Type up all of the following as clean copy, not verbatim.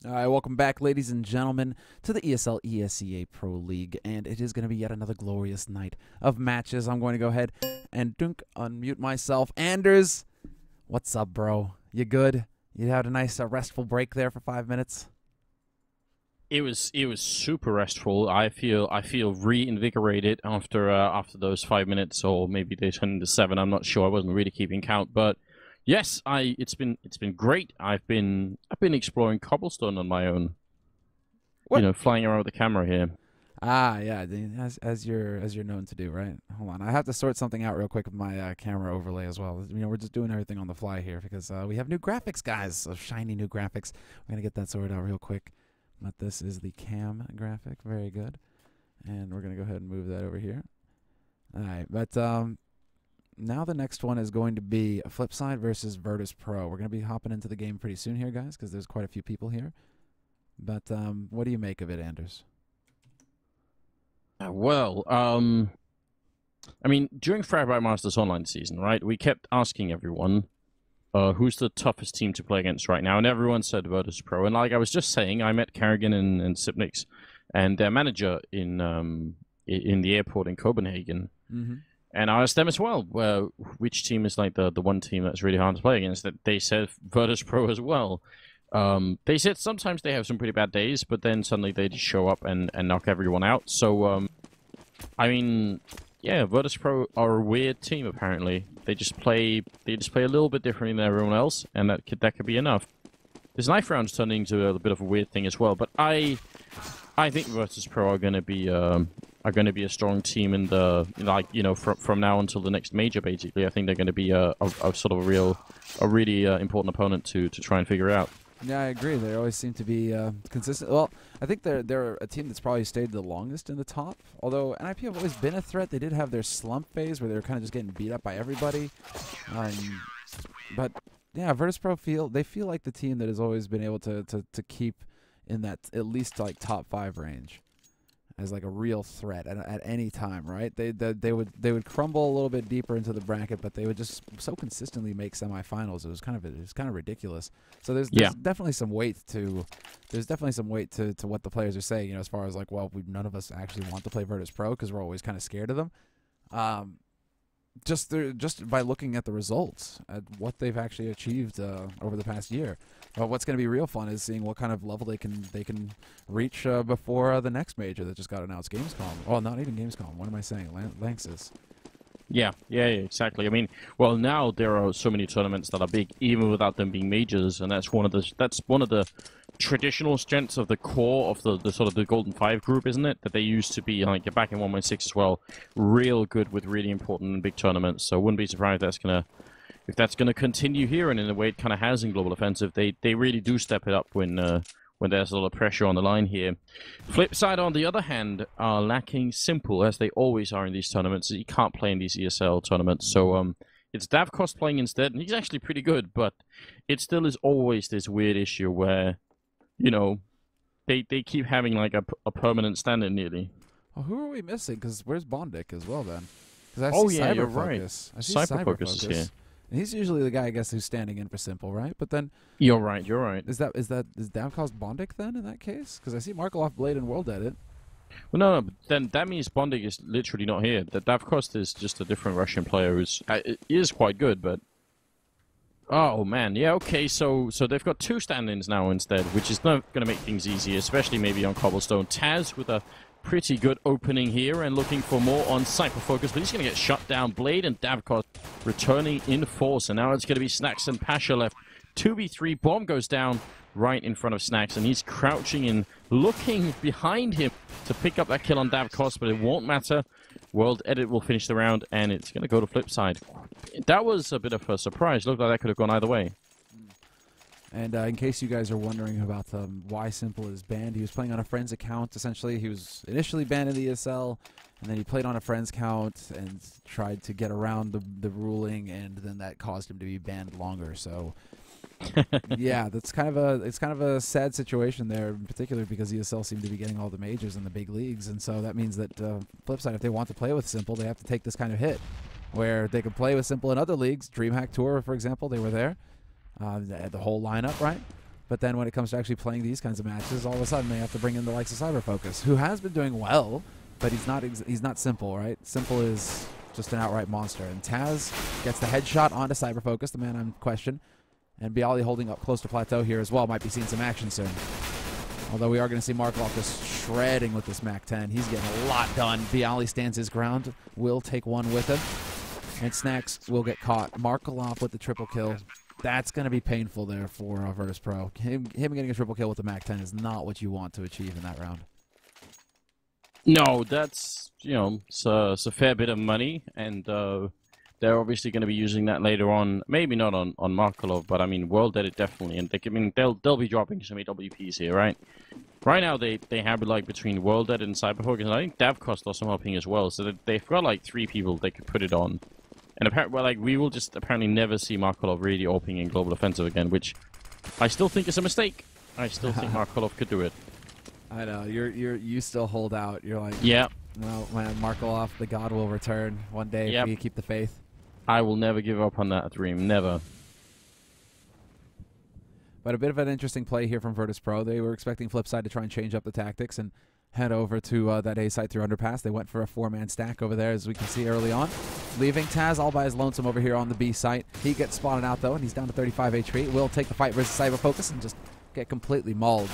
All right, welcome back, ladies and gentlemen, to the ESL ESEA Pro League, and it is going to be yet another glorious night of matches. I'm going to go ahead and unmute myself. Anders, what's up, bro? You good? You had a nice restful break there for 5 minutes? It was super restful. I feel reinvigorated after those 5 minutes, or maybe they turned into 7. I'm not sure. I wasn't really keeping count, but yes, it's been great. I've been exploring Cobblestone on my own. What? You know, flying around with the camera here. Ah, yeah, as you're known to do, right? Hold on, I have to sort something out real quick with my camera overlay as well. You know, we're just doing everything on the fly here because we have new graphics, guys. So shiny new graphics. We're gonna get that sorted out real quick. But this is the cam graphic, very good. And we're gonna go ahead and move that over here. All right, but now the next one is going to be Flipside versus Virtus.Pro. We're gonna be hopping into the game pretty soon here, guys, because there's quite a few people here. But what do you make of it, Anders? Well, I mean, during Fragbite Masters Online season, right, we kept asking everyone, who's the toughest team to play against right now, and everyone said Virtus.Pro. And like I was just saying, I met Kerrigan and Sipnix and their manager in the airport in Copenhagen. Mm-hmm. And I asked them as well, which team is like the one team that's really hard to play against. That they said Virtus.Pro as well. They said sometimes they have some pretty bad days, but then suddenly they just show up and knock everyone out. So, I mean, yeah, Virtus.Pro are a weird team apparently. They just play a little bit differently than everyone else, and that could be enough. This knife round's turning into a bit of a weird thing as well, but I think Virtus.Pro are going to be a strong team in the, like, you know, from now until the next major. Basically, I think they're going to be a sort of a really important opponent to try and figure out. Yeah, I agree. They always seem to be consistent. Well, I think they're a team that's probably stayed the longest in the top. Although NIP have always been a threat. They did have their slump phase where they were kind of just getting beat up by everybody. But yeah, Virtus.Pro feel like the team that has always been able to keep in that at least like top 5 range as like a real threat at any time, right? They would crumble a little bit deeper into the bracket, but they would just so consistently make semifinals. It was kind of ridiculous. So there's definitely some weight to what the players are saying. You know, as far as like, well, none of us actually want to play Virtus.Pro because we're always kind of scared of them. Just by looking at the results, at what they've actually achieved over the past year. But what's going to be real fun is seeing what kind of level they can reach before the next major that just got announced, Gamescom. Oh, not even Gamescom. What am I saying? Lanxess. Yeah, exactly. I mean, well, now there are so many tournaments that are big, even without them being majors, and that's one of the traditional strengths of the core of the sort of the Golden Five group, isn't it? That they used to be, like, back in 1.6 as well, real good with really important and big tournaments. So I wouldn't be surprised if that's gonna continue here, and in the way it kind of has in Global Offensive, they really do step it up when there's a lot of pressure on the line here. Flipside, on the other hand, are lacking Simple, as they always are in these tournaments. You can't play in these ESL tournaments, so it's Davkos playing instead, and he's actually pretty good, but it still is always this weird issue where, you know, they keep having like a permanent stand-in nearly. Well, who are we missing? Because where's Bondic as well then? You're right. I see Cyberfocus is here. And he's usually the guy, I guess, who's standing in for Simple, right? But then You're right. Is Davkos Bondic then in that case? Because I see Markaloff, Blade, and World Edit. Well, no, but then that means Bondic is literally not here. That Davkos is just a different Russian player who's is quite good, but oh man, yeah, okay. So they've got 2 stand-ins now instead, which is not going to make things easier, especially maybe on Cobblestone. Taz with a pretty good opening here and looking for more on Cyberfocus, but he's going to get shut down. Blade and Davkos returning in force, and now it's going to be Snacks and Pasha left. 2v3, bomb goes down right in front of Snacks, and he's crouching and looking behind him to pick up that kill on Davkos, but it won't matter. World Edit will finish the round, and it's going to go to Flipside. That was a bit of a surprise. Looked like that could have gone either way. And in case you guys are wondering about why Simple is banned, he was playing on a friend's account, essentially. He was initially banned in the ESL, and then he played on a friend's account and tried to get around the ruling, and then that caused him to be banned longer. So, yeah, it's kind of a sad situation there, in particular because ESL seem to be getting all the majors in the big leagues, and so that means that Flipside, if they want to play with Simple, they have to take this kind of hit, where they can play with Simple in other leagues. DreamHack Tour, for example, they were there. The whole lineup, right? But then when it comes to actually playing these kinds of matches, all of a sudden they have to bring in the likes of Cyberfocus, who has been doing well, but he's not Simple, right? Simple is just an outright monster. And Taz gets the headshot onto Cyberfocus, the man in question. And Bialy holding up close to Plateau here as well. Might be seeing some action soon. Although we are going to see Markov just shredding with this MAC-10. He's getting a lot done. Bialy stands his ground. Will take one with him. And Snacks will get caught. Markov with the triple kill. That's going to be painful there for Virtus.Pro. Him getting a triple kill with the MAC-10 is not what you want to achieve in that round. No, that's, you know, it's a fair bit of money, and they're obviously going to be using that later on. Maybe not on Markelov, but I mean, World Edit definitely, and they'll be dropping some AWPs here, right? Right now they have like between World Edit and Cyberfocus, and I think Davcost lost some helping as well, so they've got like 3 people they could put it on. And apparently, well, like, we will just apparently never see Markelov really opening in Global Offensive again, which I still think is a mistake. I still think Markelov could do it. I know you still hold out. You're like, yeah, no, man, Markelov, the god will return one day if we keep the faith. I will never give up on that dream, never. But a bit of an interesting play here from Virtus.Pro. They were expecting Flipside to try and change up the tactics and head over to that A site through underpass. They went for a 4-man stack over there, as we can see early on, leaving Taz all by his lonesome over here on the B site. He gets spotted out though, and he's down to 35 HP. Will take the fight versus Cyberfocus and just get completely mauled.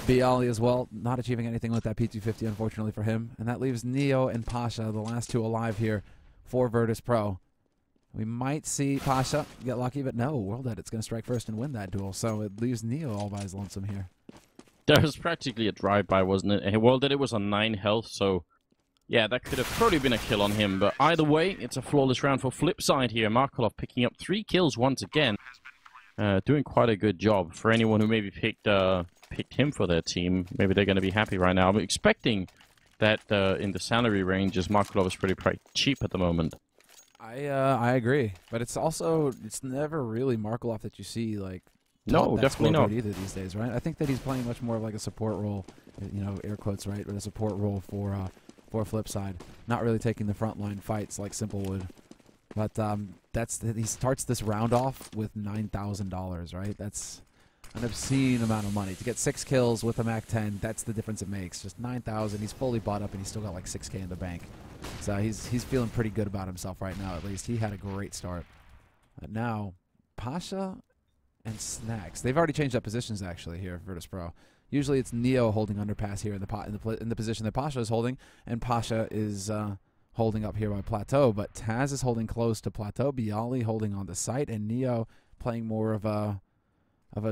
Bialy as well, not achieving anything with that P250, unfortunately for him. And that leaves Neo and Pasha, the last 2 alive here for Virtus.Pro. We might see Pasha get lucky, but no, World Edit's going to strike first and win that duel, so it leaves Neo all by his lonesome here. There was practically a drive-by, wasn't it? And World Edit was on 9 health, so yeah, that could have probably been a kill on him. But either way, it's a flawless round for Flipside here. Markelov picking up 3 kills once again. Doing quite a good job. For anyone who maybe picked him for their team, maybe they're going to be happy right now. I'm expecting that in the salary range, as Markelov is pretty cheap at the moment. I agree, but it's never really Markelov that you see like. No, definitely not either these days, right? I think that he's playing much more of like a support role, you know, air quotes, right? But a support role for Flipside, not really taking the frontline fights like Simple would. But he starts this round off with $9,000, right? That's an obscene amount of money to get 6 kills with a MAC-10. That's the difference it makes. Just 9,000. He's fully bought up, and he's still got like 6K in the bank. So he's feeling pretty good about himself right now. At least he had a great start. But now Pasha and Snacks. They've already changed up positions actually here at Virtus.Pro. Usually it's Neo holding underpass here in the position that Pasha is holding, and Pasha is holding up here by Plateau. But Taz is holding close to Plateau. Bialy holding on the site, and Neo playing more of a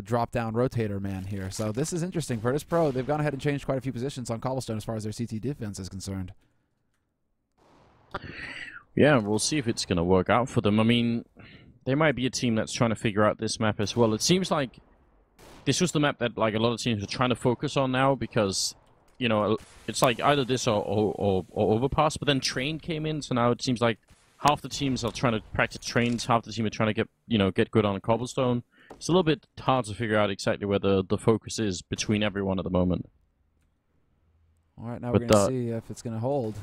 drop-down rotator man here. So this is interesting. Virtus.Pro, they've gone ahead and changed quite a few positions on Cobblestone as far as their CT defense is concerned. Yeah, we'll see if it's going to work out for them. I mean, they might be a team that's trying to figure out this map as well. It seems like this was the map that like a lot of teams are trying to focus on now because, you know, it's like either this or Overpass, but then Train came in, so now it seems like half the teams are trying to practice Trains, half the team are trying to get good on a Cobblestone. It's a little bit hard to figure out exactly where the focus is between everyone at the moment. All right, now we're going to see if it's going to hold.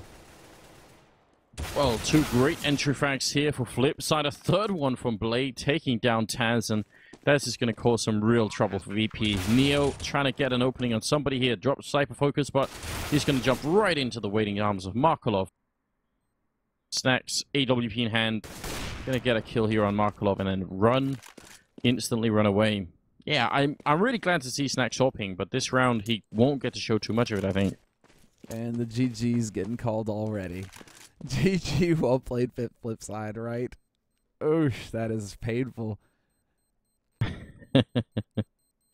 Well, 2 great entry frags here for Flipside. A 3rd one from Blade taking down Taz, and this is going to cause some real trouble for VP. Neo trying to get an opening on somebody here. Drops Cypher Focus, but he's going to jump right into the waiting arms of Markelov. Snacks, AWP in hand. Going to get a kill here on Markelov and then instantly run away. Yeah, I'm really glad to see Snacks hopping, but this round he won't get to show too much of it, I think. And the GG's getting called already. GG, well played, Flipside, right? Oosh, that is painful.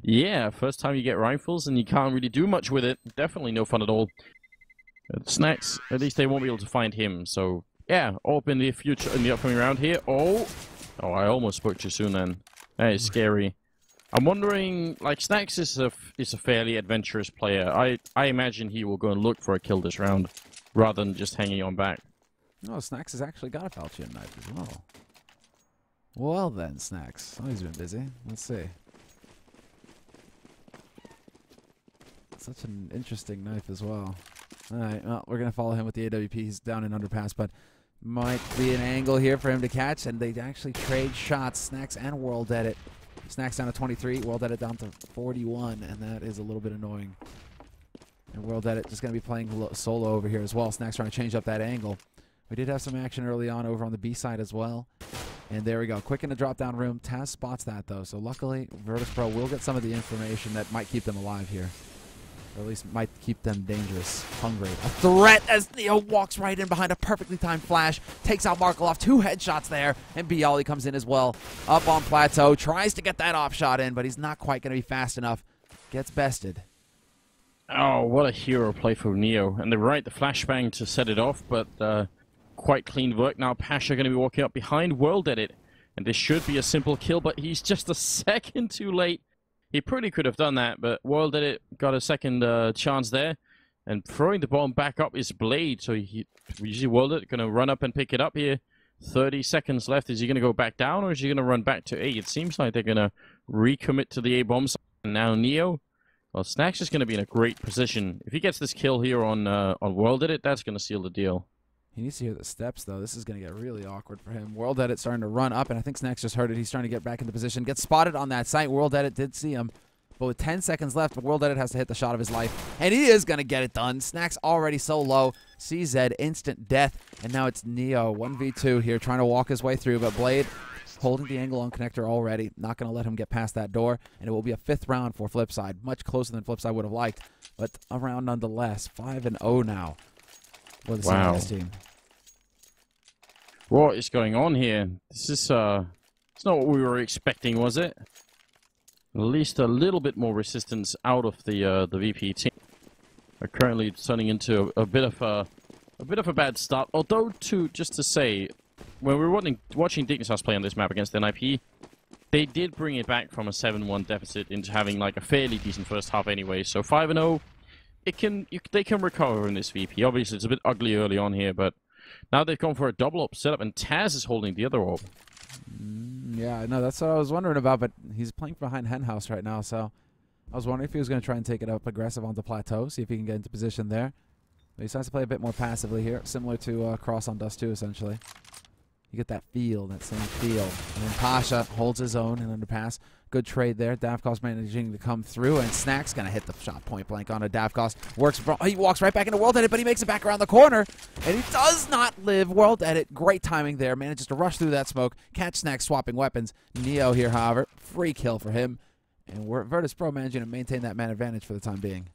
Yeah, first time you get rifles and you can't really do much with it. Definitely no fun at all. Snacks, at least they won't be able to find him. So yeah, up in the future, in the upcoming round here. Oh, I almost spoke too soon then. That is scary. I'm wondering, like, Snacks is a fairly adventurous player. I imagine he will go and look for a kill this round rather than just hanging on back. No, Snacks has actually got a falchion knife as well. Well then, Snacks. Oh, he's been busy. Let's see. Such an interesting knife as well. Alright, well, we're going to follow him with the AWP. He's down in underpass, but might be an angle here for him to catch, and they actually trade shots, Snacks and World Edit. Snacks down to 23. World Edit down to 41, and that is a little bit annoying. And World Edit just going to be playing solo over here as well. Snacks trying to change up that angle. We did have some action early on over on the B side as well. And there we go. Quick in the drop-down room. Taz spots that, though. So luckily, Virtus.Pro will get some of the information that might keep them alive here. Or at least might keep them dangerous, hungry. A threat as Neo walks right in behind a perfectly timed flash. Takes out Markov. 2 headshots there. And Bialy comes in as well. Up on plateau. Tries to get that off shot in, but he's not quite going to be fast enough. Gets bested. Oh, what a hero play for Neo. And they're right, the flashbang to set it off, but quite clean work. Now Pasha going to be walking up behind World Edit. And this should be a simple kill, but he's just a second too late. He pretty could have done that, but World Edit got a second chance there. And throwing the bomb back up is Blade, so we usually World Edit going to run up and pick it up here. 30 seconds left. Is he going to go back down, or is he going to run back to A? It seems like they're going to recommit to the A bombs. And now Neo, well, Snacks is going to be in a great position. If he gets this kill here on World Edit, that's going to seal the deal. He needs to hear the steps, though. This is going to get really awkward for him. World Edit starting to run up, and I think Snacks just heard it. He's trying to get back into position. Gets spotted on that site. World Edit did see him. But with 10 seconds left, World Edit has to hit the shot of his life. And he is going to get it done. Snacks already so low. CZ, instant death. And now it's Neo, 1v2 here, trying to walk his way through. But Blade holding the angle on Connector already. Not going to let him get past that door. And it will be a 5th round for Flipside. Much closer than Flipside would have liked. But a round nonetheless. 5-0 now for the CZ team. What is going on here? This is, it's not what we were expecting, was it? At least a little bit more resistance out of the VP team. Are currently turning into a bit of a bad start. Although, just to say, when we were watching Dignitas play on this map against NIP, they did bring it back from a 7-1 deficit into having like a fairly decent first half anyway. So 5-0, they can recover in this VP. Obviously, it's a bit ugly early on here, but now they've gone for a double up setup, and Taz is holding the other orb. Yeah, no, that's what I was wondering about, but he's playing behind Henhouse right now, so I was wondering if he was going to try and take it up aggressive onto Plateau, see if he can get into position there. But he decides to play a bit more passively here, similar to Cross on Dust 2, essentially. You get that feel, that same feel. And then Pasha holds his own in underpass. Good trade there. Davkos managing to come through, and Snack's going to hit the shot point blank on a Davkos. He walks right back into World Edit, but he makes it back around the corner, and he does not live. World Edit, great timing there. Manages to rush through that smoke. Catch Snack swapping weapons. Neo here, however, free kill for him. And Virtus.Pro managing to maintain that man advantage for the time being.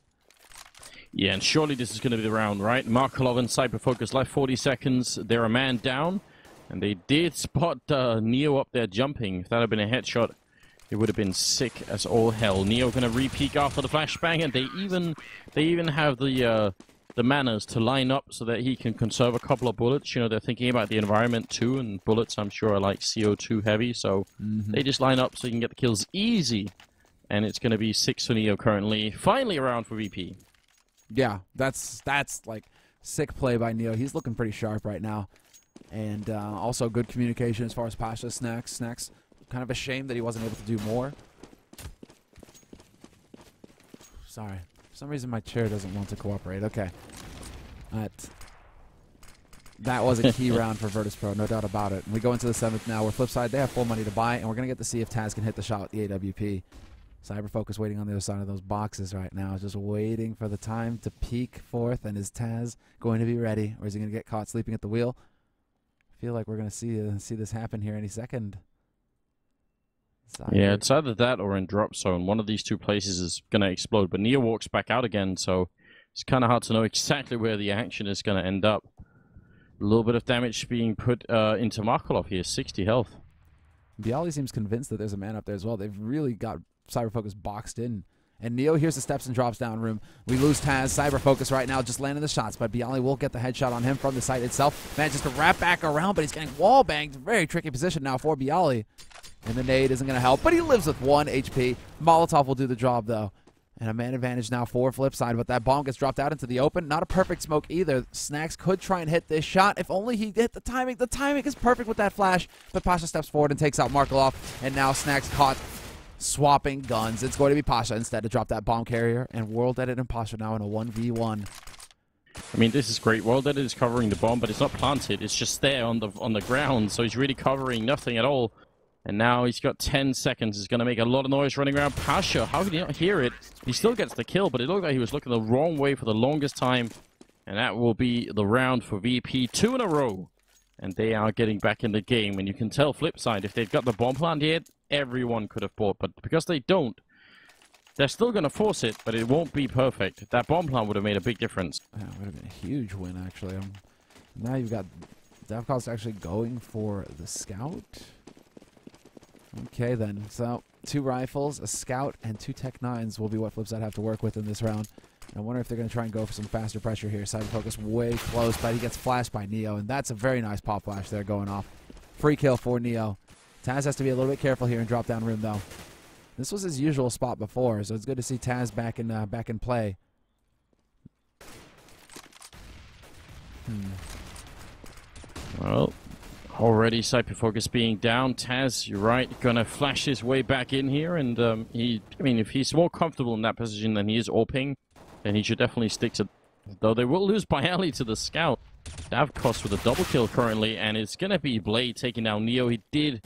Yeah, and surely this is going to be the round, right? Markolov and Cyber Focus left 40 seconds. They're a man down. And they did spot Neo up there jumping. If that had been a headshot, it would have been sick as all hell. Neo going to re-peek after the flashbang, and they even have the manners to line up so that he can conserve a couple of bullets. You know, they're thinking about the environment too, and bullets, I'm sure, are like CO2 heavy, so they just line up so you can get the kills easy. And it's going to be 6 for Neo currently. Finally around for VP. Yeah, that's like sick play by Neo. He's looking pretty sharp right now. And also good communication as far as Pasha. Snacks, kind of a shame that he wasn't able to do more. Sorry. For some reason my chair doesn't want to cooperate. Okay. That was a key round for Virtus.Pro, no doubt about it. And we go into the 7th now. We're Flipside. They have full money to buy, and we're going to get to see if Taz can hit the shot with the AWP. Cyber Focus waiting on the other side of those boxes right now, just waiting for the time to peek forth. And is Taz going to be ready, or is he going to get caught sleeping at the wheel? I feel like we're going to see this happen here any second. Yeah, it's either that or in drop zone. One of these two places is going to explode. But Neo walks back out again, so it's kind of hard to know exactly where the action is going to end up. A little bit of damage being put into Markolov here, 60 health. Bialy seems convinced that there's a man up there as well. They've really got Cyber Focus boxed in. And Neo hears the steps and drops down room. We lose Taz. Cyber Focus right now just landing the shots, but Bialy will get the headshot on him from the site itself. Manages to wrap back around, but he's getting wall banged. Very tricky position now for Bialy. And the nade isn't going to help, but he lives with 1 HP. Molotov will do the job, though. And a man advantage now for Flipside, but that bomb gets dropped out into the open. Not a perfect smoke either. Snacks could try and hit this shot. If only he hit the timing. The timing is perfect with that flash, but Pasha steps forward and takes out Markolov. And now Snacks caught swapping guns. It's going to be Pasha instead to drop that bomb carrier, and World Edit and Pasha now in a 1v1. I mean, this is great. World Edit is covering the bomb, but it's not planted. It's just there on the ground, so he's really covering nothing at all. And now he's got 10 seconds. He's going to make a lot of noise running around. Pasha, how did he not hear it? He still gets the kill, but it looked like he was looking the wrong way for the longest time. And that will be the round for VP. 2 in a row. And they are getting back in the game. And you can tell Flipside, if they've got the bomb plant here, everyone could have bought. But because they don't, they're still going to force it, but it won't be perfect. That bomb plant would have made a big difference. Yeah, it would have been a huge win, actually. Now you've got Davcost actually going for the scout. Okay, then. So, 2 rifles, a scout, and 2 Tech 9s will be what Flipside have to work with in this round. I wonder if they're going to try and go for some faster pressure here. Cyber Focus way close, but he gets flashed by Neo, and that's a very nice pop flash there going off. Free kill for Neo. Taz has to be a little bit careful here in drop-down room, though. This was his usual spot before, so it's good to see Taz back in play. Well, already Cyber Focus being down. Taz, you're right, gonna flash his way back in here, and if he's more comfortable in that position than he is AWPing, then he should definitely stick to. Though they will lose by alley to the scout. Davcost with a double kill currently, and it's gonna be Blade taking down Neo. He did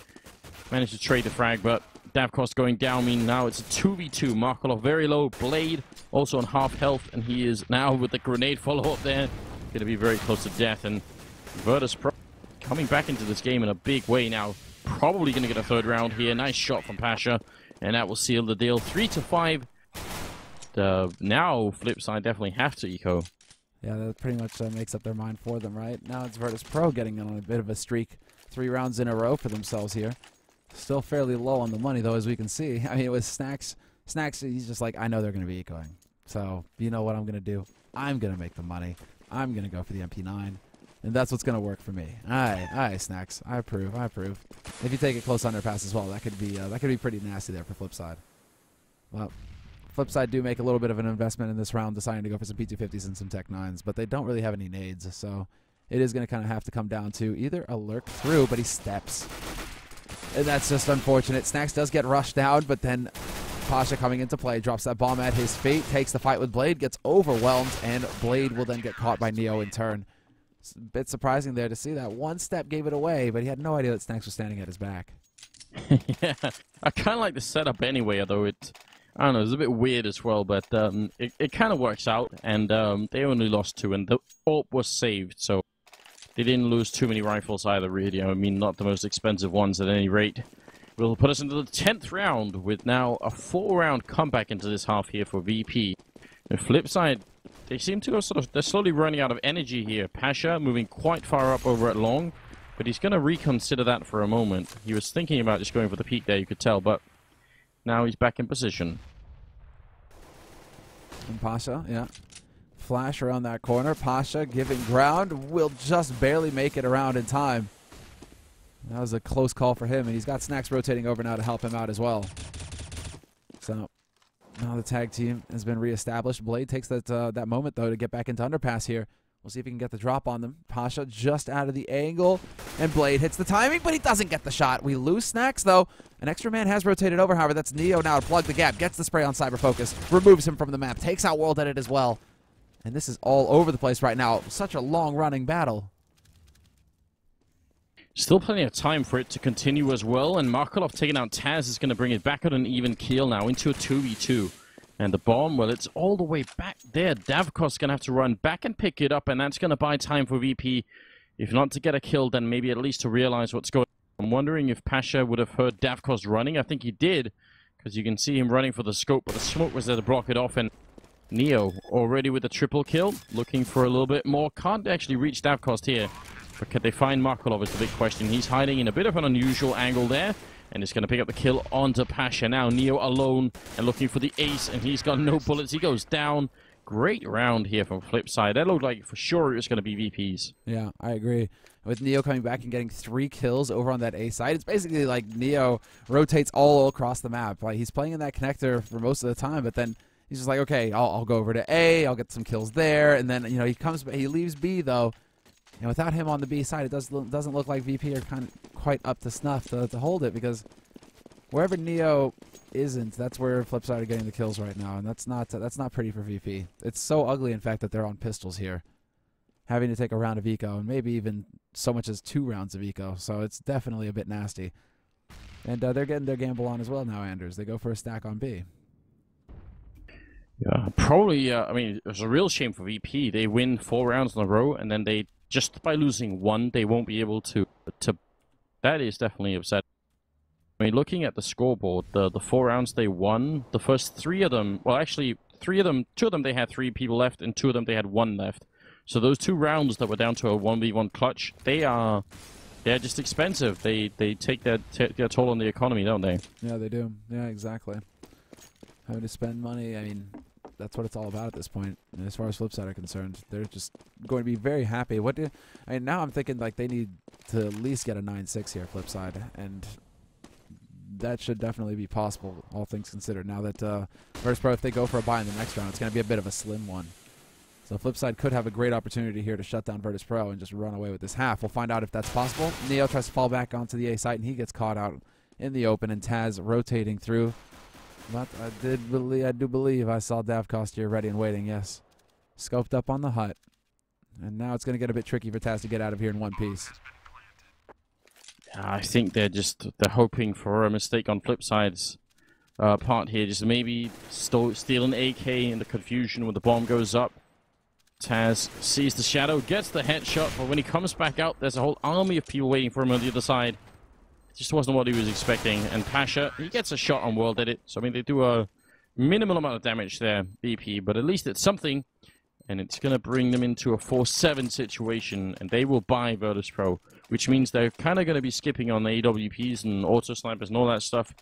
manage to trade the frag, but Davcost going down. I mean, now it's a 2v2. Markolov very low. Blade also on half health, and he is now with the grenade follow-up there. Gonna be very close to death, and Virtus.Pro coming back into this game in a big way now. Probably going to get a 3rd round here. Nice shot from Pasha, and that will seal the deal. 3-5. Now, Flipside definitely have to eco. Yeah, that pretty much makes up their mind for them, right? Now it's Virtus.Pro getting on a bit of a streak. 3 rounds in a row for themselves here. Still fairly low on the money, though, as we can see. I mean, with Snacks, he's just like, I know they're going to be ecoing. So, you know what I'm going to do? I'm going to make the money. I'm going to go for the MP9. And that's what's going to work for me. All right, Snacks. I approve. If you take a close underpass as well, that could be pretty nasty there for Flipside. Well, Flipside do make a little bit of an investment in this round, deciding to go for some P250s and some Tech 9s, but they don't really have any nades, so it is going to kind of have to come down to either a lurk through, but he steps. And that's just unfortunate. Snacks does get rushed down, but then Pasha coming into play, drops that bomb at his feet, takes the fight with Blade, gets overwhelmed, and Blade will then get caught by Neo in turn. It's a bit surprising there to see that. One step gave it away, but he had no idea that Snacks was standing at his back. Yeah, I kind of like the setup anyway, although I don't know, it's a bit weird as well, but it kind of works out, and they only lost 2, and the AWP was saved, so they didn't lose too many rifles either, really. I mean, not the most expensive ones at any rate. Will put us into the 10th round, with now a 4-round comeback into this half here for VP. And Flipside, they seem to go they're slowly running out of energy here. Pasha moving quite far up over at long, but he's going to reconsider that for a moment. He was thinking about just going for the peak there, you could tell, but now he's back in position. And Pasha, yeah. Flash around that corner. Pasha giving ground, will just barely make it around in time. That was a close call for him, and he's got Snacks rotating over now to help him out as well. So now the tag team has been reestablished. Blade takes that moment, though, to get back into underpass here. We'll see if he can get the drop on them. Pasha just out of the angle, and Blade hits the timing, but he doesn't get the shot. We lose Snacks, though. An extra man has rotated over, however. That's Neo now to plug the gap, gets the spray on Cyber Focus, removes him from the map, takes out World Edit as well. And this is all over the place right now. Such a long-running battle. Still plenty of time for it to continue as well, and Markolov taking out Taz is going to bring it back on an even keel now into a 2v2. And the bomb, well, it's all the way back there. Davcost going to have to run back and pick it up, and that's going to buy time for VP. If not to get a kill, then maybe at least to realize what's going on. I'm wondering if Pasha would have heard Davcost running. I think he did, because you can see him running for the scope, but the smoke was there to block it off, and Neo already with a triple kill, looking for a little bit more. Can't actually reach Davcost here. But can they find Markolov is the big question. He's hiding in a bit of an unusual angle there. And he's going to pick up the kill onto Pasha. Now Neo alone and looking for the ace. And he's got no bullets. He goes down. Great round here from Flipside. That looked like for sure it was going to be VP's. Yeah, I agree. With Neo coming back and getting 3 kills over on that A side, it's basically like Neo rotates all across the map. Like he's playing in that connector for most of the time, but then he's just like, okay, I'll go over to A. I'll get some kills there. And then, you know, he leaves B, though. And without him on the B side, it doesn't look like VP are kind of quite up to snuff to hold it, because wherever Neo isn't, that's where Flipside are getting the kills right now, and that's not pretty for VP. It's so ugly, in fact, that they're on pistols here, having to take a round of eco, and maybe even so much as 2 rounds of eco, so it's definitely a bit nasty. And they're getting their gamble on as well now, Anders. They go for a stack on B. Yeah, probably. I mean, it's a real shame for VP. They win 4 rounds in a row, and then they just by losing 1, they won't be able to. That is definitely upsetting. I mean, looking at the scoreboard, the 4 rounds they won, the first 3 of them. Well, actually, 3 of them. 2 of them they had 3 people left, and 2 of them they had 1 left. So those 2 rounds that were down to a 1v1 clutch, they're just expensive. They take their toll on the economy, don't they? Yeah, they do. Yeah, exactly. Having to spend money. I mean, that's what it's all about at this point. And as far as Flipside are concerned, they're just going to be very happy. I mean, now I'm thinking like they need to at least get a 9-6 here, Flipside, and that should definitely be possible, all things considered. Now that Virtus.Pro, if they go for a buy in the next round, it's going to be a bit of a slim one. So Flipside could have a great opportunity here to shut down Virtus.Pro and just run away with this half. We'll find out if that's possible. Neo tries to fall back onto the A site, and he gets caught out in the open, and Taz rotating through. But I do believe I saw Davkost here ready and waiting, yes. Scoped up on the hut. And now it's going to get a bit tricky for Taz to get out of here in one piece. I think they're hoping for a mistake on Flipside's part here. Just maybe steal an AK in the confusion when the bomb goes up. Taz sees the shadow, gets the headshot, but when he comes back out, there's a whole army of people waiting for him on the other side. It just wasn't what he was expecting. And Pasha, he gets a shot on World Edit. So, I mean, they do a minimal amount of damage there, BP, but at least it's something. And it's going to bring them into a 4-7 situation, and they will buy Virtus.Pro, which means they're kind of going to be skipping on the AWPs and auto snipers and all that stuff.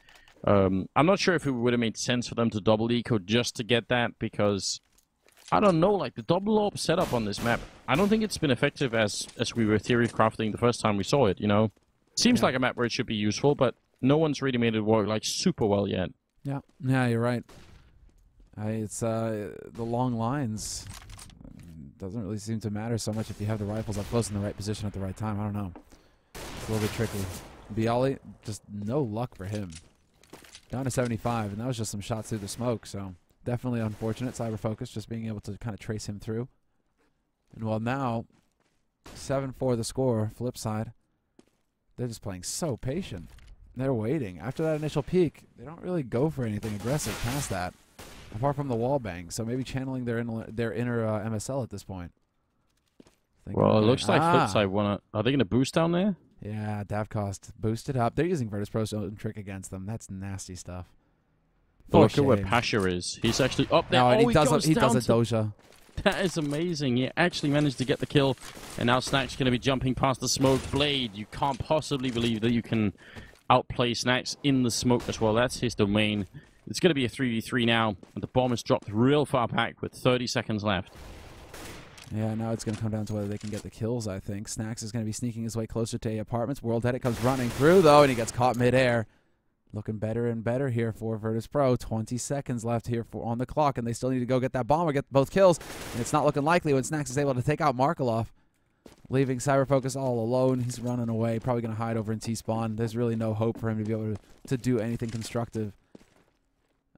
I'm not sure if it would have made sense for them to double eco just to get that, because I don't know, like the double AWP setup on this map, I don't think it's been effective as we were theory crafting the first time we saw it, you know? Seems like a map where it should be useful, but no one's really made it work like super well yet. Yeah, you're right. It's the long lines. Doesn't really seem to matter so much if you have the rifles up close in the right position at the right time. I don't know. It's a little bit tricky. Bialy, just no luck for him. Down to 75, and that was just some shots through the smoke, so definitely unfortunate. Cyberfocus just being able to kind of trace him through. And well, now 7-4 the score, Flipside. They're just playing so patient. They're waiting. After that initial peak, they don't really go for anything aggressive past that, apart from the wall bang. So maybe channeling their inner MSL at this point. Well, it looks like Flipside wanna. Are they gonna boost down there? Yeah, Davkost boosted up. They're using Virtus.Pro's own trick against them. That's nasty stuff. Look at where Pasha is. He's actually up there. No, and he does a Doja. That is amazing. He actually managed to get the kill. And now Snack's going to be jumping past the smoke. Blade, you can't possibly believe that you can outplay Snacks in the smoke as well. That's his domain. It's going to be a 3v3 now. And the bomb is dropped real far back with 30 seconds left. Yeah, now it's going to come down to whether they can get the kills, I think. Snacks is going to be sneaking his way closer to A apartments. World Edit comes running through, though, and he gets caught midair. Looking better and better here for Virtus.Pro. 20 seconds left here on the clock, and they still need to go get that bomb or get both kills. And it's not looking likely when Snacks is able to take out Markelov, leaving Cyberfocus all alone. He's running away, probably going to hide over in T-spawn. There's really no hope for him to be able to do anything constructive,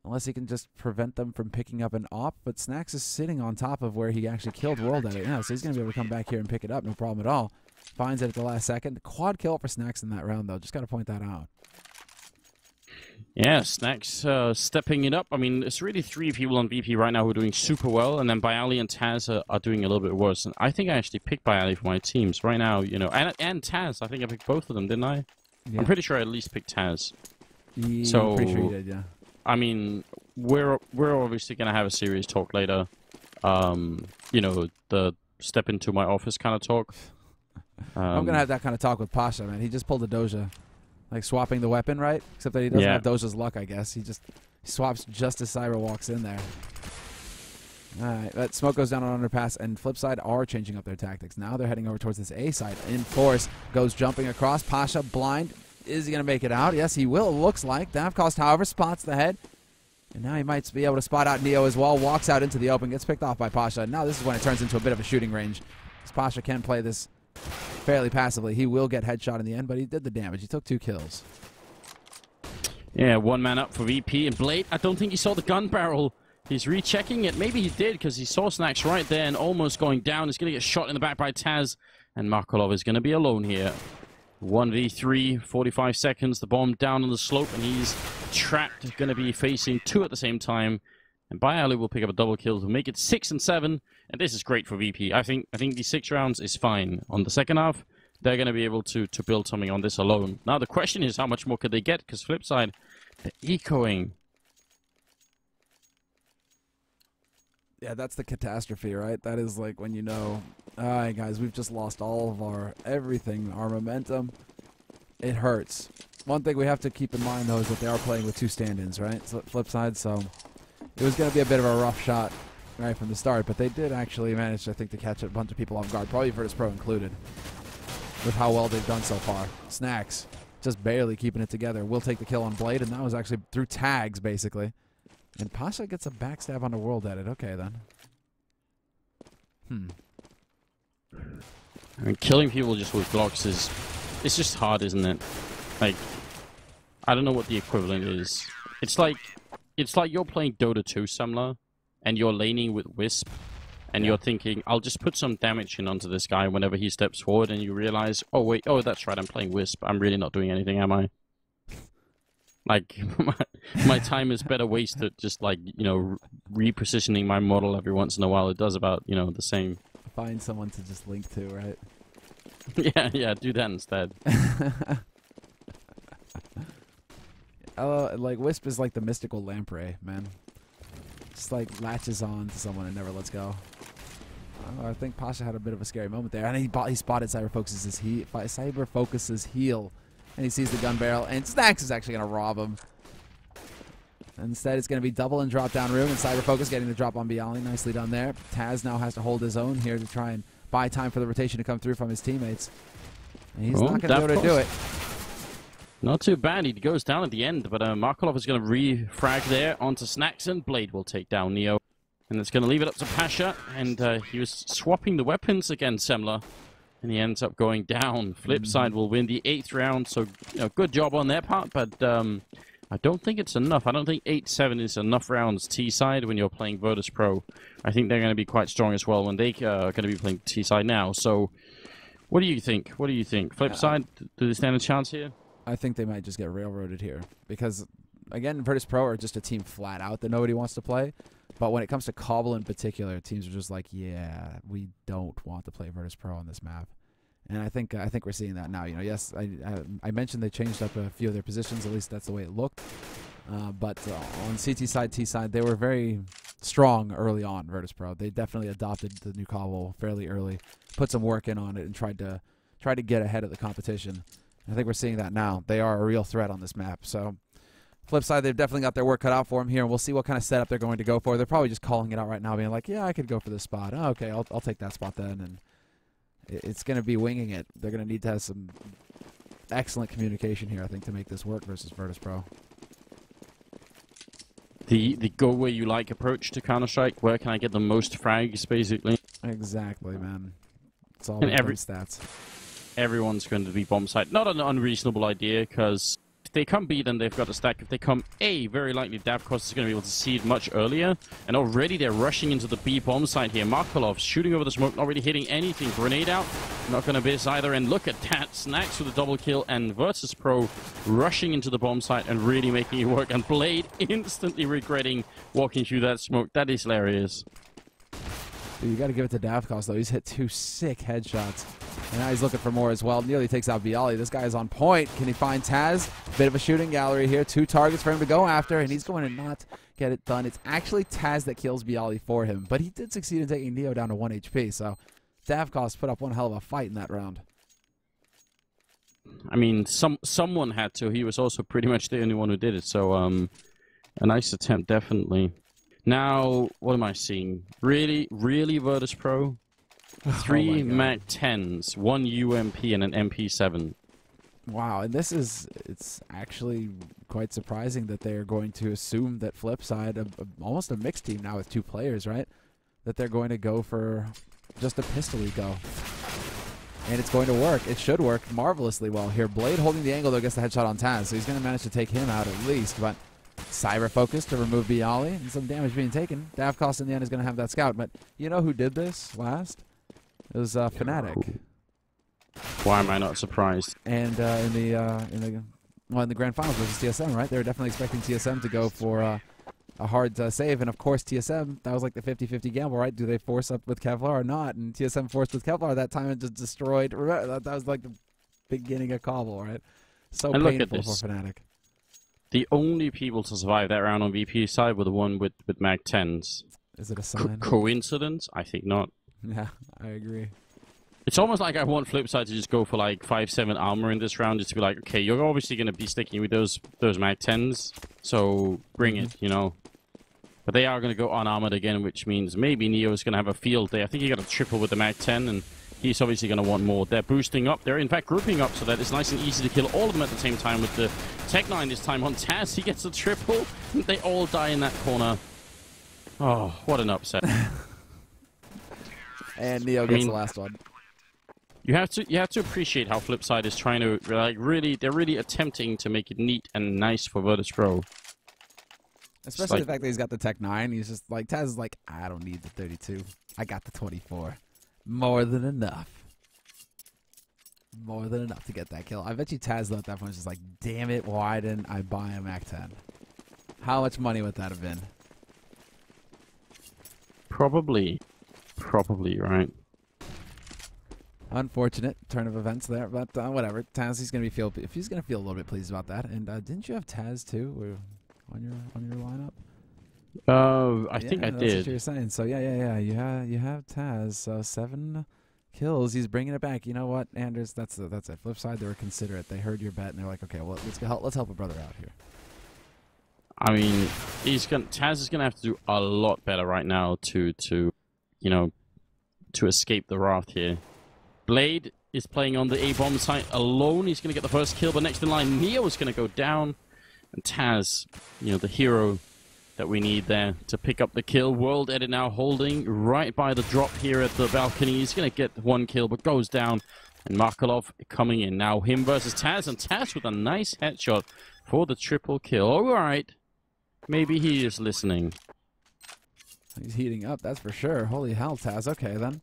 unless he can just prevent them from picking up an op. But Snacks is sitting on top of where he actually killed World Edit. Yeah, so he's going to be able to come back here and pick it up, no problem at all. Finds it at the last second. Quad kill for Snacks in that round, though. Just got to point that out. Yeah, Snacks stepping it up. I mean, it's really 3 people on VP right now who are doing super well, and then Bialy and Taz are doing a little bit worse. And I think I actually picked Bialy for my teams right now, you know, and Taz. I think I picked both of them, didn't I? Yeah. I'm pretty sure I at least picked Taz. Yeah, so, I'm pretty sure you did, yeah. I mean, we're obviously going to have a serious talk later. You know, the step into my office kind of talk. I'm going to have that kind of talk with Pasha, man. He just pulled a Doja. Like swapping the weapon, right? Except that he doesn't have Doja's luck, I guess. He just swaps just as Cyber walks in there. Alright, but smoke goes down on underpass, and Flipside are changing up their tactics. Now they're heading over towards this A side. In force, goes jumping across. Pasha blind. Is he going to make it out? Yes, he will, it looks like. Davkost, however, spots the head. And now he might be able to spot out Neo as well. Walks out into the open, gets picked off by Pasha. Now this is when it turns into a bit of a shooting range. Because Pasha can play this fairly passively. He will get headshot in the end, but he did the damage. He took 2 kills. Yeah, 1 man up for VP. And Blade, I don't think he saw the gun barrel. He's rechecking it. Maybe he did, because he saw Snacks right there and almost going down. He's going to get shot in the back by Taz. And Markolov is going to be alone here. 1v3, 45 seconds, the bomb down on the slope, and he's trapped, going to be facing 2 at the same time. And Bialy will pick up a double kill to make it 6 and 7, and this is great for VP. I think these 6 rounds is fine. On the second half, they're going to be able to build something on this alone. Now the question is, how much more could they get? Because Flipside, they're ecoing. Yeah, that's the catastrophe, right? That is like when you know, all right, guys, we've just lost all of our everything, our momentum. It hurts. One thing we have to keep in mind, though, is that they are playing with 2 stand-ins, right? So, Flipside, so it was going to be a bit of a rough shot right from the start, but they did actually manage, I think, to catch a bunch of people off guard, probably Virtus.Pro included, with how well they've done so far. Snacks, just barely keeping it together. Will take the kill on Blade, and that was actually through tags, basically. And Pasha gets a backstab on the World Edit. Okay, then. I mean, killing people just with blocks it's just hard, isn't it? Like, I don't know what the equivalent is. It's like you're playing Dota 2 Sumler, and you're laning with Wisp, and you're thinking, I'll just put some damage in onto this guy whenever he steps forward, and you realize, oh wait, oh that's right, I'm playing Wisp. I'm really not doing anything, am I? Like, my time is better wasted just, like, you know, repositioning my model every once in a while. It does about, you know, the same. Find someone to just link to, right? yeah, do that instead. Like, Wisp is like the mystical lamprey, man. Just, like, latches on to someone and never lets go. I think Pasha had a bit of a scary moment there. And he spotted Cyber Focus's heal. And he sees the gun barrel, and Snacks is actually going to rob him. Instead, it's going to be double and drop down room, and Cyber Focus getting the drop on Bialy. Nicely done there. Taz now has to hold his own here to try and buy time for the rotation to come through from his teammates. And he's not going to be able to do it. Not too bad. He goes down at the end, but Markolov is going to refrag there onto Snacks, and Blade will take down Neo. And it's going to leave it up to Pasha, and he was swapping the weapons against Semler. And he ends up going down. Flipside will win the 8th round, so you know, good job on their part, but I don't think it's enough. I don't think 8-7 is enough rounds T-side when you're playing Virtus.Pro. I think they're going to be quite strong as well when they are going to be playing T-side now. So, what do you think? What do you think? Flipside, do they stand a chance here? I think they might just get railroaded here. Because, again, Virtus.Pro are just a team flat out that nobody wants to play. But when it comes to Cobble in particular, teams are just like, yeah, we don't want to play Virtus.Pro on this map. And I think we're seeing that now. You know, yes, I mentioned they changed up a few of their positions. At least that's the way it looked. But on CT side, T side, they were very strong early on, Virtus.Pro. They definitely adopted the new Cobble fairly early, put some work in on it, and tried to get ahead of the competition. I think we're seeing that now. They are a real threat on this map. So, flip side, they've definitely got their work cut out for them here, and we'll see what kind of setup they're going to go for. They're probably just calling it out right now, being like, yeah, I could go for this spot. Oh, okay, I'll take that spot then. And it's going to be winging it. They're going to need to have some excellent communication here, I think, to make this work versus Virtus.Pro. The go where you like approach to Counter-Strike. Where can I get the most frags, basically? Exactly, man. It's all about stats. Everyone's going to be bomb site. Not an unreasonable idea, because if they come B, then they've got a stack. If they come A, very likely Davkos is going to be able to see it much earlier. And already they're rushing into the B bomb site here. Markolov shooting over the smoke, not really hitting anything. Grenade out, not going to miss either. And look at that, Snacks with a double kill, and Virtus.Pro rushing into the bomb site and really making it work. And Blade instantly regretting walking through that smoke. That is hilarious. Dude, you got to give it to Davkos, though. He's hit 2 sick headshots. And now he's looking for more as well. Nearly takes out Bialy. This guy is on point. Can he find Taz? Bit of a shooting gallery here. 2 targets for him to go after, and he's going to not get it done. It's actually Taz that kills Bialy for him, but he did succeed in taking Neo down to 1 HP, so Davkos put up one hell of a fight in that round. I mean, someone had to. He was also pretty much the only one who did it, so a nice attempt, definitely. Now, what am I seeing? Really Virtus.Pro? 3 Mac 10s, 1 UMP, and an MP7. Wow, and it's actually quite surprising that they're going to assume that Flipside, almost a mixed team now with 2 players, right? That they're going to go for just a pistol go. And it's going to work. It should work marvelously well here. Blade holding the angle, though, gets the headshot on Taz, so he's going to manage to take him out at least, but Cyber Focus to remove Bialy, and some damage being taken. Davkos in the end is going to have that scout, but you know who did this last? It was Fnatic. Why am I not surprised? And in the grand finals versus TSM, right? They were definitely expecting TSM to go for a hard save, and of course TSM, that was like the 50-50 gamble, right? Do they force up with Kevlar or not? And TSM forced with Kevlar that time and just destroyed. That was like the beginning of Cobble, right? So and painful for Fnatic. The only people to survive that round on VP side were the one with Mag 10s. Is it a sign? Coincidence? I think not. Yeah, I agree. It's almost like I want Flipside to just go for like 5-7 armor in this round, just to be like, okay, you're obviously going to be sticking with those Mag 10s, so bring it, you know. But they are going to go unarmored again, which means maybe Neo is going to have a field day. I think he got a triple with the Mag 10, and he's obviously going to want more. They're boosting up. They're in fact grouping up so that it's nice and easy to kill all of them at the same time with the Tech-9 this time on Taz. He gets a triple. They all die in that corner. Oh, what an upset. And Neo gets the last one. You have to appreciate how Flipside is trying to they're really attempting to make it neat and nice for Virtus.Pro. Especially the fact that he's got the Tech-9. He's just like, Taz is like, I don't need the 32. I got the 24. More than enough. More than enough to get that kill. I bet you Taz though at that point was just like, damn it, why didn't I buy a Mac 10? How much money would that have been? Probably, right? Unfortunate turn of events there, but whatever. Taz, he's gonna feel a little bit pleased about that. And didn't you have Taz too on your lineup? I think I that's did. What you're saying. So yeah. You have Taz. So 7 kills. He's bringing it back. You know what, Anders? That's it. Flipside, they were considerate. They heard your bet and they're like, okay, well let's help a brother out here. I mean, Taz is gonna have to do a lot better right now to escape the raft here. Blade is playing on the A-bomb site alone. He's gonna get the first kill, but next in line, Neo is gonna go down, and Taz, the hero that we need there to pick up the kill. World Edit now holding right by the drop here at the balcony. He's going to get 1 kill, but goes down. And Markelov coming in. Now him versus Taz, and Taz with a nice headshot for the triple kill. All right. Maybe he is listening. He's heating up, that's for sure. Holy hell, Taz. Okay, then.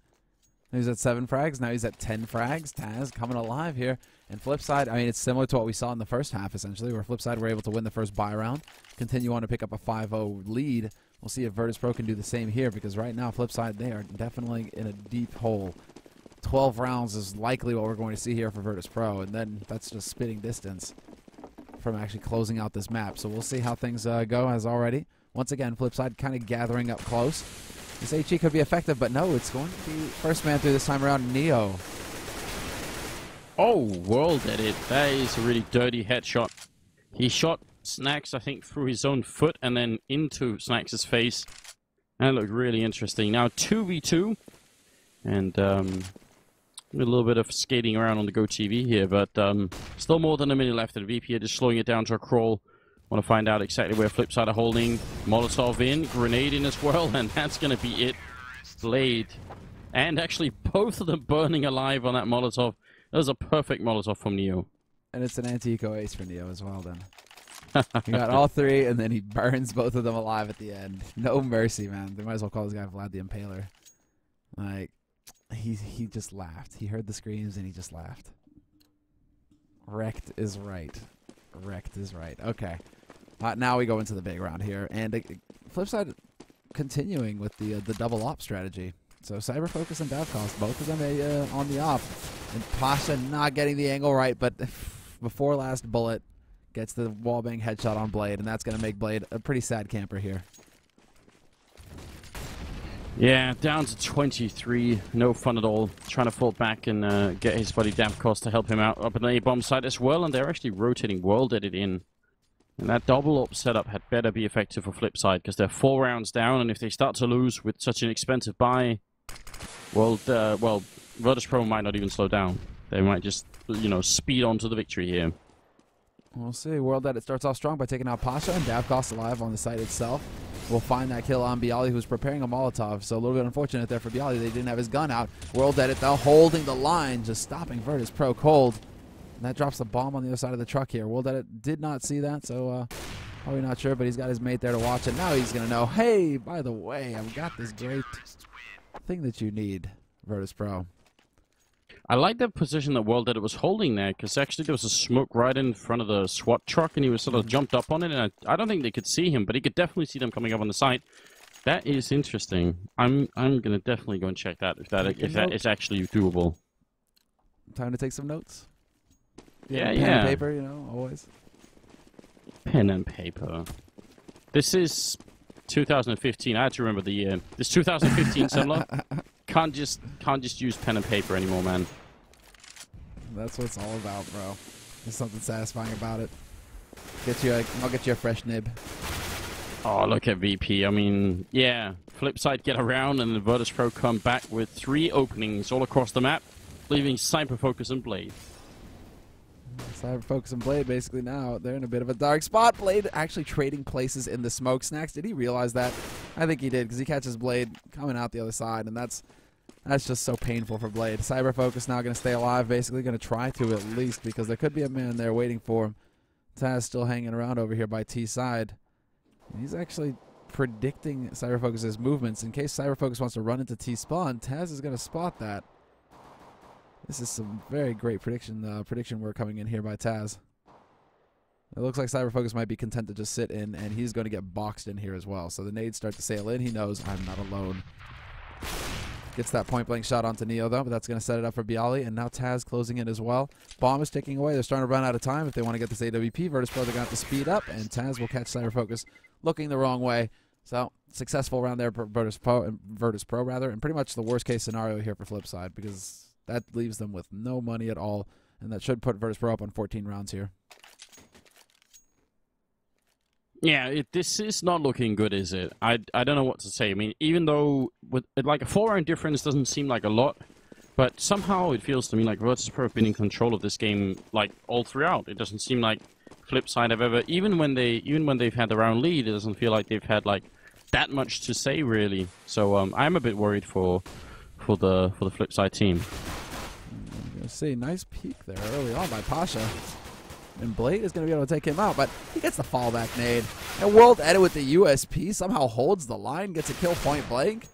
He's at 7 frags. Now he's at 10 frags. Taz coming alive here. And Flipside, I mean, it's similar to what we saw in the first half, essentially, where Flipside were able to win the first buy round, continue on to pick up a 5-0 lead. We'll see if Virtus.Pro can do the same here, because right now, Flipside, they are definitely in a deep hole. 12 rounds is likely what we're going to see here for Virtus.Pro, and then that's just spitting distance from actually closing out this map. So we'll see how things go as already. Once again, Flipside kind of gathering up close. This HE could be effective, but no, it's going to be first man through this time around, Neo. Oh, World Edit. That is a really dirty headshot. He shot Snacks, I think, through his own foot and then into Snacks' face. That looked really interesting. Now 2v2. And a little bit of skating around on the Go TV here, but still more than a minute left. And VP are just slowing it down to a crawl. Want to find out exactly where Flipside are holding. Molotov in, grenade in as well, and that's going to be it. Blade. And actually both of them burning alive on that Molotov. That was a perfect Molotov from Neo. And it's an anti-eco ace for Neo as well, then. He got all 3, and then he burns both of them alive at the end. No mercy, man. They might as well call this guy Vlad the Impaler. Like, he just laughed. He heard the screams, and he just laughed. Wrecked is right. Wrecked is right. Okay. Now we go into the big round here. And Flipside continuing with the double op strategy. So Cyber Focus and Davcost, both of them on the op. And Pasha not getting the angle right, but before last bullet gets the wallbang headshot on Blade, and that's going to make Blade a pretty sad camper here. Yeah, down to 23. No fun at all. Trying to fall back and get his buddy Davcost to help him out up in the A-bomb side as well, and they're actually rotating World Edit in. And that double op setup had better be effective for Flipside, because they're 4 rounds down, and if they start to lose with such an expensive buy, well, Virtus.Pro might not even slow down. They might just, speed on to the victory here. We'll see. World Edit starts off strong by taking out Pasha, and Davcost alive on the site itself. We'll find that kill on Bialy, who's preparing a Molotov. So a little bit unfortunate there for Bialy. They didn't have his gun out. World Edit, though, holding the line, just stopping Virtus.Pro cold. And that drops the bomb on the other side of the truck here. World Edit did not see that, so probably not sure, but he's got his mate there to watch it. Now he's going to know, hey, by the way, I've got this great thing that you need, Virtus.Pro. I like the position that World Edit was holding there, because actually there was a smoke right in front of the SWAT truck, and he was sort of jumped up on it, and I don't think they could see him, but he could definitely see them coming up on the side. That is interesting. I'm gonna definitely go and check that if that is actually doable. Time to take some notes. Yeah, pen and paper, you know, always. Pen and paper. This is 2015. I had to remember the year. This 2015 summer. Can't just use pen and paper anymore, man. That's what it's all about, bro. There's something satisfying about it. I'll get you a fresh nib. Oh, look at VP. I mean, yeah. Flipside get around, and the Virtus.Pro come back with 3 openings all across the map, leaving Cyberfocus and Blade. Cyberfocus and Blade basically now, they're in a bit of a dark spot. Blade actually trading places in the smoke snacks. Did he realize that? I think he did, because he catches Blade coming out the other side, and that's just so painful for Blade. Cyberfocus now going to stay alive, basically going to try to at least, because there could be a man there waiting for him. Taz still hanging around over here by T side. And he's actually predicting Cyberfocus's movements. In case Cyberfocus wants to run into T spawn, Taz is going to spot that. This is some very great prediction work coming in here by Taz. It looks like Cyberfocus might be content to just sit in, and he's going to get boxed in here as well. So the nades start to sail in. He knows I'm not alone. Gets that point-blank shot onto Neo, though, but that's going to set it up for Bialy, and now Taz closing in as well. Bomb is ticking away. They're starting to run out of time. If they want to get this AWP, Virtus.Pro, they're going to have to speed up, and Taz will catch Cyberfocus looking the wrong way. So, successful round there for Virtus.Pro, and pretty much the worst-case scenario here for Flipside, because that leaves them with no money at all, and that should put Virtus.Pro up on 14 rounds here. Yeah, this is not looking good, is it? I don't know what to say. I mean, even though with like a 4-round difference doesn't seem like a lot, but somehow it feels to me like Virtus.Pro have been in control of this game like all throughout. It doesn't seem like Flipside have ever, even when they've had the round lead, it doesn't feel like they've had like that much to say really. So I'm a bit worried for the Flipside team. Let's see, nice peek there early on by Pasha. And Blade is going to be able to take him out, but he gets the fallback nade. And World Edit with the USP somehow holds the line, gets a kill point blank.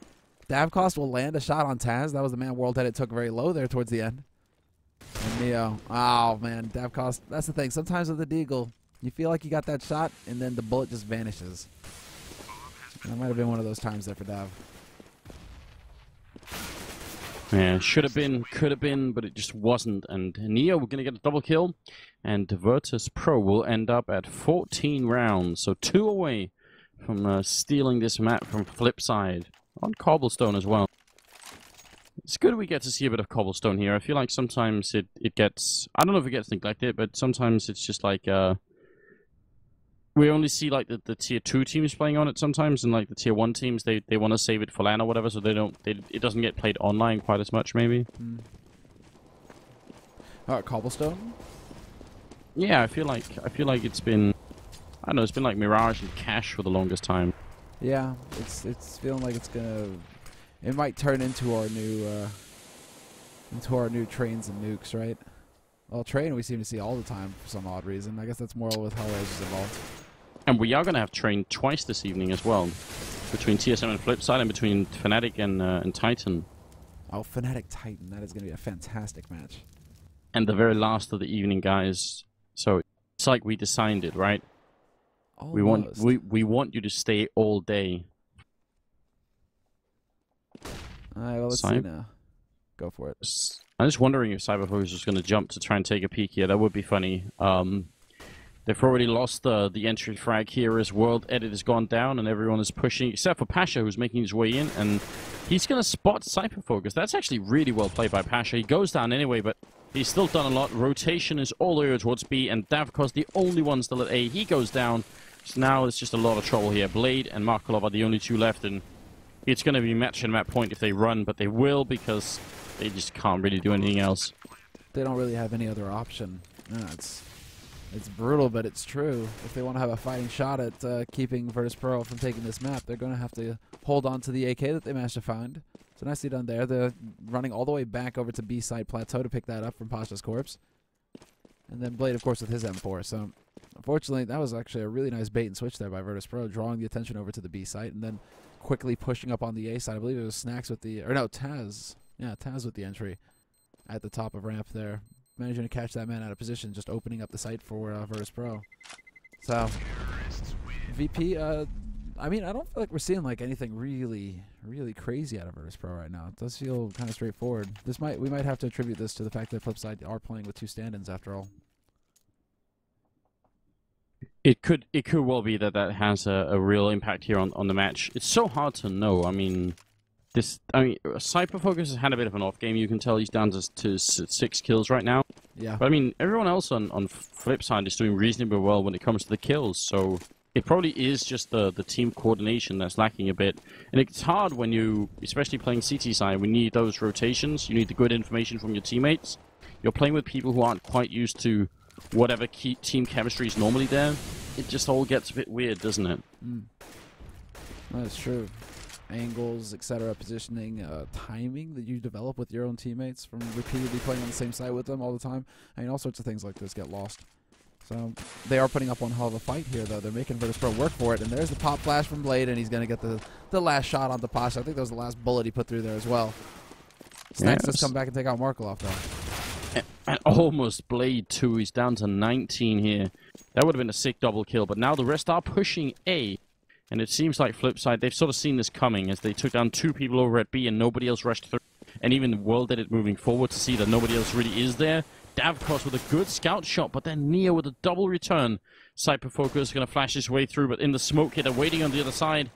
Davcost will land a shot on Taz. That was the man World Edit took very low there towards the end. And Neo, oh man, Davcost, that's the thing. Sometimes with the Deagle, you feel like you got that shot, and then the bullet just vanishes. That might have been one of those times there for Dav. Yeah, should have been, could have been, but it just wasn't. And Neo, we're going to get a double kill. And Virtus.Pro will end up at 14 rounds. So 2 away from stealing this map from Flipside. On Cobblestone as well. It's good we get to see a bit of Cobblestone here. I feel like sometimes it gets... I don't know if it gets neglected, but sometimes it's just like... we only see like the tier 2 teams playing on it sometimes, and like the tier 1 teams, they want to save it for LAN or whatever, so it doesn't get played online quite as much maybe. Cobblestone? Yeah, I feel like it's been, I don't know, it's been like Mirage and Cash for the longest time. Yeah, it's feeling like it might turn into our new trains and nukes, right? Well, train we seem to see all the time for some odd reason. I guess that's more with Hellraiser's involved. And we are going to have train twice this evening as well, between TSM and Flipside, and between Fnatic and Titan. Oh, Fnatic Titan, that is going to be a fantastic match. And the very last of the evening, guys. So it's like we designed it, right? Almost. We want you to stay all day. Alright, well, let's see now. Go for it. I'm just wondering if Cyberfocus is going to jump to try and take a peek here. That would be funny. They've already lost the entry frag here as World Edit has gone down and everyone is pushing, except for Pasha, who's making his way in, and he's going to spot Cyberfocus. That's actually really well played by Pasha. He goes down anyway, but he's still done a lot. Rotation is all the way towards B, and Davkos, the only one still at A. He goes down. So now it's just a lot of trouble here. Blade and Markolov are the only 2 left, and it's going to be match and map point if they run, but they will because they just can't really do anything else. They don't really have any other option. Yeah, it's brutal, but it's true. If they want to have a fighting shot at keeping Virtus.Pro from taking this map, they're going to have to hold on to the AK that they managed to find. So nicely done there. They're running all the way back over to B-side plateau to pick that up from Pasha's corpse. And then Blade, of course, with his M4. So, unfortunately, that was actually a really nice bait and switch there by Virtus.Pro, drawing the attention over to the B site and then quickly pushing up on the A side. I believe it was Snacks with the... Or no, Taz. Yeah, Taz with the entry. at the top of ramp there, managing to catch that man out of position, just opening up the site for Virtus.Pro. So, VP, I mean, I don't feel like we're seeing like anything really crazy out of Virtus.Pro right now. It does feel kind of straightforward. We might have to attribute this to the fact that Flipside are playing with 2 stand-ins after all. It could well be that has a real impact here on the match. It's so hard to know. I mean, Cyberfocus has had a bit of an off game. You can tell he's down to 6 kills right now. Yeah. But I mean, everyone else on Flipside is doing reasonably well when it comes to the kills. So it probably is just the team coordination that's lacking a bit. And it's hard when you, especially playing CT side, we need those rotations. You need the good information from your teammates. You're playing with people who aren't quite used to whatever team chemistry is normally there. It just all gets a bit weird, doesn't it? That's true. Angles, etc., positioning, timing that you develop with your own teammates from repeatedly playing on the same side with them all the time. I mean, all sorts of things like this get lost. So they are putting up one hell of a fight here, though. They're making Virtus.Pro work for it, and there's the pop flash from Blade, and he's going to get the last shot on the Pasha. I think that was the last bullet he put through there as well. Snacks just come back and take out Markelov, though. And almost Blade, too. He's down to 19 here. That would have been a sick double kill, but now the rest are pushing A. And it seems like Flipside, they've sort of seen this coming as they took down 2 people over at B and nobody else rushed through. And even World did it moving forward to see that nobody else really is there. Davkos with a good scout shot, but then Neo with a double return. Cyberfocus is going to flash his way through, but in the smoke here, they're waiting on the other side.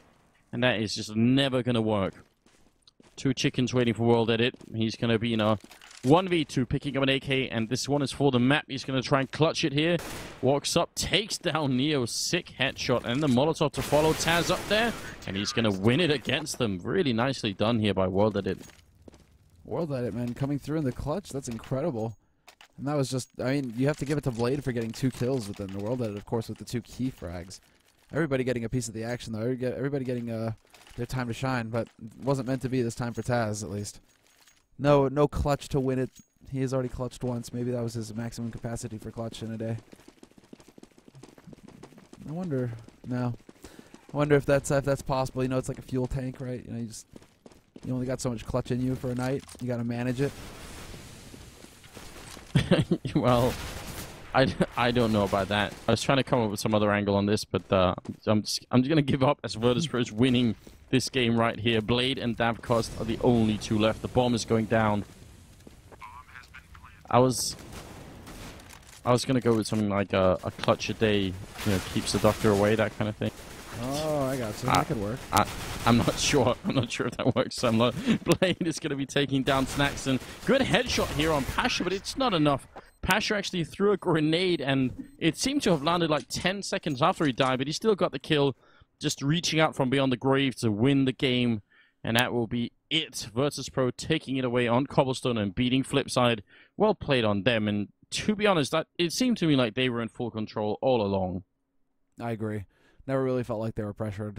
And that is just never going to work. 2 chickens waiting for World Edit. He's going to be in a 1v2 picking up an AK, and this one is for the map. He's going to try and clutch it here. Walks up, takes down Neo. Sick headshot, and the Molotov to follow. Taz up there, and he's going to win it against them. Really nicely done here by World Edit. World Edit, man, coming through in the clutch. That's incredible. And that was just, I mean, you have to give it to Blade for getting 2 kills within the World Edit, of course, with the 2 key frags. Everybody getting a piece of the action, though. Everybody getting their time to shine, but it wasn't meant to be this time for Taz, at least. No clutch to win it. He has already clutched once. Maybe that was his maximum capacity for clutch in a day. I wonder if that's possible. You know, it's like a fuel tank, right? You know, you only got so much clutch in you for a night. You got to manage it. Well, I don't know about that. I was trying to come up with some other angle on this, but I'm just going to give up as Virtus.Pro is winning this game right here. Blade and Davkos are the only 2 left. The bomb is going down. I was going to go with something like a clutch a day, you know, keeps the doctor away, that kind of thing. Oh, I got you. That could work. I'm not sure. I'm not sure if that works. Blade is going to be taking down Snacks, and good headshot here on Pasha, but it's not enough. Pasha actually threw a grenade, and it seemed to have landed like 10 seconds after he died, but he still got the kill, just reaching out from beyond the grave to win the game, and that will be it. Virtus.Pro taking it away on Cobblestone and beating Flipside. Well played on them, and to be honest, it seemed to me like they were in full control all along. I agree. Never really felt like they were pressured.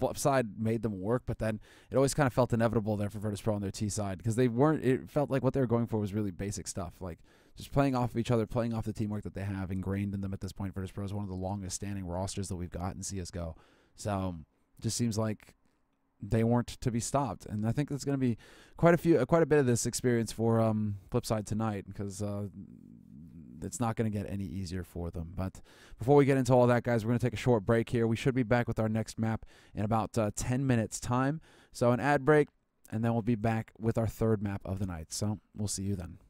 Flipside made them work, but then it always kind of felt inevitable there for Virtus.Pro on their T side, because they weren't. It felt like what they were going for was really basic stuff, like just playing off of each other, playing off the teamwork that they have ingrained in them at this point. Virtus.Pro is one of the longest standing rosters that we've got in CS:GO, so it just seems like they weren't to be stopped. And I think there's going to be quite a bit of this experience for Flipside tonight, because it's not going to get any easier for them. But before we get into all that, guys, we're going to take a short break here. We should be back with our next map in about 10 minutes time. So an ad break, and then we'll be back with our 3rd map of the night. So we'll see you then.